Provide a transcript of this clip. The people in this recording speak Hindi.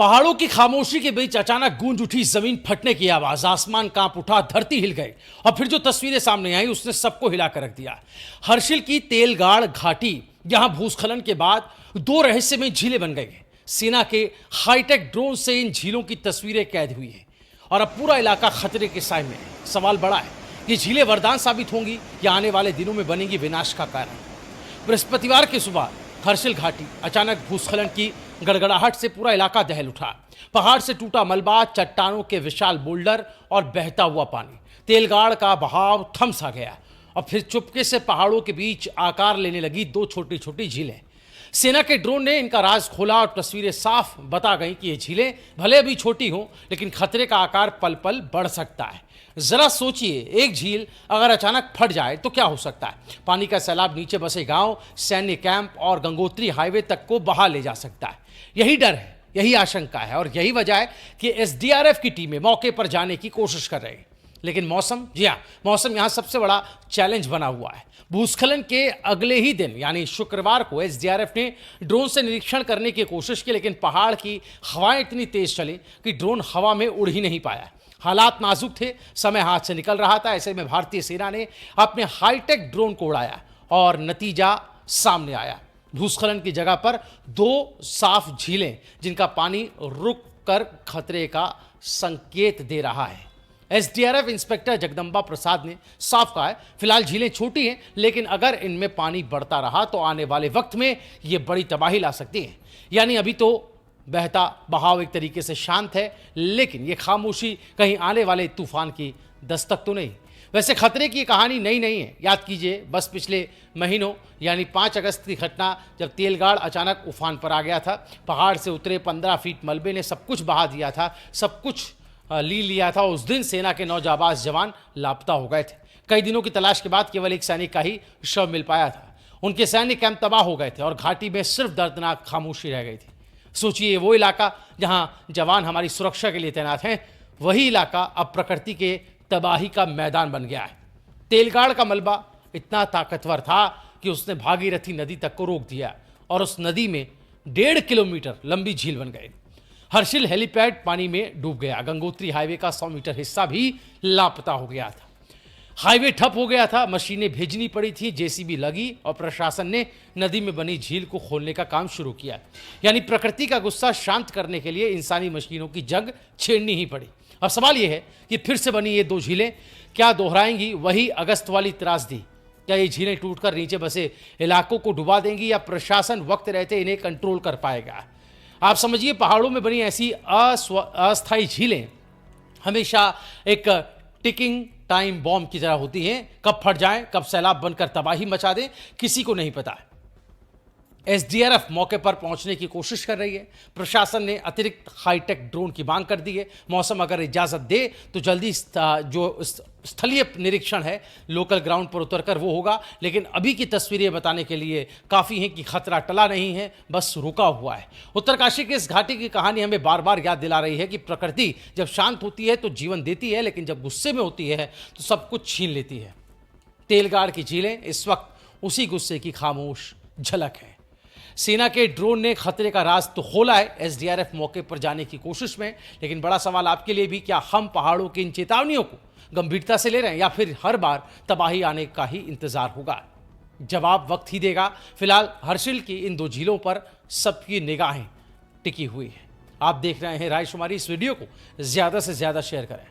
पहाड़ों की खामोशी के बीच अचानक गूंज उठी जमीन फटने की आवाज, आसमान कांप उठा, धरती हिल गई और फिर जो तस्वीरें सामने आई उसने सबको हिलाकर रख दिया। हर्षिल की तेलगाड़ घाटी, जहां भूस्खलन के बाद दो रहस्यमय झीलें बन गई हैं। सेना के हाईटेक ड्रोन से इन झीलों की तस्वीरें कैद हुई हैं और अब पूरा इलाका खतरे के साए में है। सवाल बड़ा है, ये झीलें वरदान साबित होंगी या आने वाले दिनों में बनेंगी विनाश का कारण। बृहस्पतिवार की सुबह हर्षिल घाटी अचानक भूस्खलन की गड़गड़ाहट से पूरा इलाका दहल उठा। पहाड़ से टूटा मलबा, चट्टानों के विशाल बोल्डर और बहता हुआ पानी, तेलगाड़ का बहाव थम सा गया और फिर चुपके से पहाड़ों के बीच आकार लेने लगी दो छोटी छोटी झीलें। सेना के ड्रोन ने इनका राज खोला और तस्वीरें साफ बता गई कि ये झीलें भले अभी छोटी हों, लेकिन खतरे का आकार पल पल बढ़ सकता है। जरा सोचिए, एक झील अगर अचानक फट जाए तो क्या हो सकता है। पानी का सैलाब नीचे बसे गांव, सैन्य कैंप और गंगोत्री हाईवे तक को बहा ले जा सकता है। यही डर है, यही आशंका है और यही वजह है कि एसडीआरएफ की टीमें मौके पर जाने की कोशिश कर रही है। लेकिन मौसम, जी हाँ, मौसम यहां सबसे बड़ा चैलेंज बना हुआ है। भूस्खलन के अगले ही दिन यानी शुक्रवार को एसडीआरएफ ने ड्रोन से निरीक्षण करने की कोशिश की, लेकिन पहाड़ की हवाएं इतनी तेज चली कि ड्रोन हवा में उड़ ही नहीं पाया। हालात नाजुक थे, समय हाथ से निकल रहा था। ऐसे में भारतीय सेना ने अपने हाईटेक ड्रोन को उड़ाया और नतीजा सामने आया। भूस्खलन की जगह पर दो साफ झीलें, जिनका पानी रुक कर खतरे का संकेत दे रहा है। एसडीआरएफ इंस्पेक्टर जगदम्बा प्रसाद ने साफ कहा है, फिलहाल झीलें छोटी हैं, लेकिन अगर इनमें पानी बढ़ता रहा तो आने वाले वक्त में ये बड़ी तबाही ला सकती है। यानी अभी तो बहता बहाव एक तरीके से शांत है, लेकिन ये खामोशी कहीं आने वाले तूफान की दस्तक तो नहीं। वैसे खतरे की कहानी नई नहीं है। याद कीजिए, बस पिछले महीनों यानी 5 अगस्त की घटना, जब तेलगाड़ अचानक उफान पर आ गया था। पहाड़ से उतरे 15 फीट मलबे ने सब कुछ बहा दिया था, सब कुछ ली लिया था। उस दिन सेना के 9 जाबाज जवान लापता हो गए थे। कई दिनों की तलाश के बाद केवल एक सैनिक का ही शव मिल पाया था। उनके सैन्य कैंप तबाह हो गए थे और घाटी में सिर्फ दर्दनाक खामोशी रह गई थी। सोचिए, वो इलाका जहां जवान हमारी सुरक्षा के लिए तैनात हैं, वही इलाका अब प्रकृति के तबाही का मैदान बन गया है। तेलगाड़ का मलबा इतना ताकतवर था कि उसने भागीरथी नदी तक को रोक दिया और उस नदी में 1.5 किलोमीटर लंबी झील बन गई। हर्षिल हेलीपैड पानी में डूब गया। गंगोत्री हाईवे का 100 मीटर हिस्सा भी लापता हो गया था। हाईवे ठप हो गया था, मशीनें भेजनी पड़ी थी, जेसीबी लगी और प्रशासन ने नदी में बनी झील को खोलने का काम शुरू किया। यानी प्रकृति का गुस्सा शांत करने के लिए इंसानी मशीनों की जंग छेड़नी ही पड़ी। अब सवाल यह है कि फिर से बनी ये दो झीलें क्या दोहराएंगी वही अगस्त वाली त्रासदी? क्या ये झीलें टूटकर नीचे बसे इलाकों को डुबा देंगी या प्रशासन वक्त रहते इन्हें कंट्रोल कर पाएगा? आप समझिए, पहाड़ों में बनी ऐसी अस्थायी झीलें हमेशा एक टिकिंग टाइम बॉम्ब की तरह होती हैं। कब फट जाएं, कब सैलाब बनकर तबाही मचा दें, किसी को नहीं पता। एसडीआरएफ मौके पर पहुंचने की कोशिश कर रही है। प्रशासन ने अतिरिक्त हाईटेक ड्रोन की मांग कर दी है। मौसम अगर इजाजत दे तो जल्दी जो स्थलीय निरीक्षण है लोकल ग्राउंड पर उतरकर वो होगा। लेकिन अभी की तस्वीरें बताने के लिए काफ़ी हैं कि खतरा टला नहीं है, बस रुका हुआ है। उत्तरकाशी के इस घाटी की कहानी हमें बार बार याद दिला रही है कि प्रकृति जब शांत होती है तो जीवन देती है, लेकिन जब गुस्से में होती है तो सब कुछ छीन लेती है। तेलगाड़ की झीलें इस वक्त उसी गुस्से की खामोश झलक है। सेना के ड्रोन ने खतरे का राज तो खोला है, एसडीआरएफ मौके पर जाने की कोशिश में। लेकिन बड़ा सवाल आपके लिए भी, क्या हम पहाड़ों की इन चेतावनियों को गंभीरता से ले रहे हैं या फिर हर बार तबाही आने का ही इंतजार होगा? जवाब वक्त ही देगा। फिलहाल हर्षिल की इन दो झीलों पर सबकी निगाहें टिकी हुई हैं। आप देख रहे हैं रायशुमारी। इस वीडियो को ज्यादा से ज्यादा शेयर करें।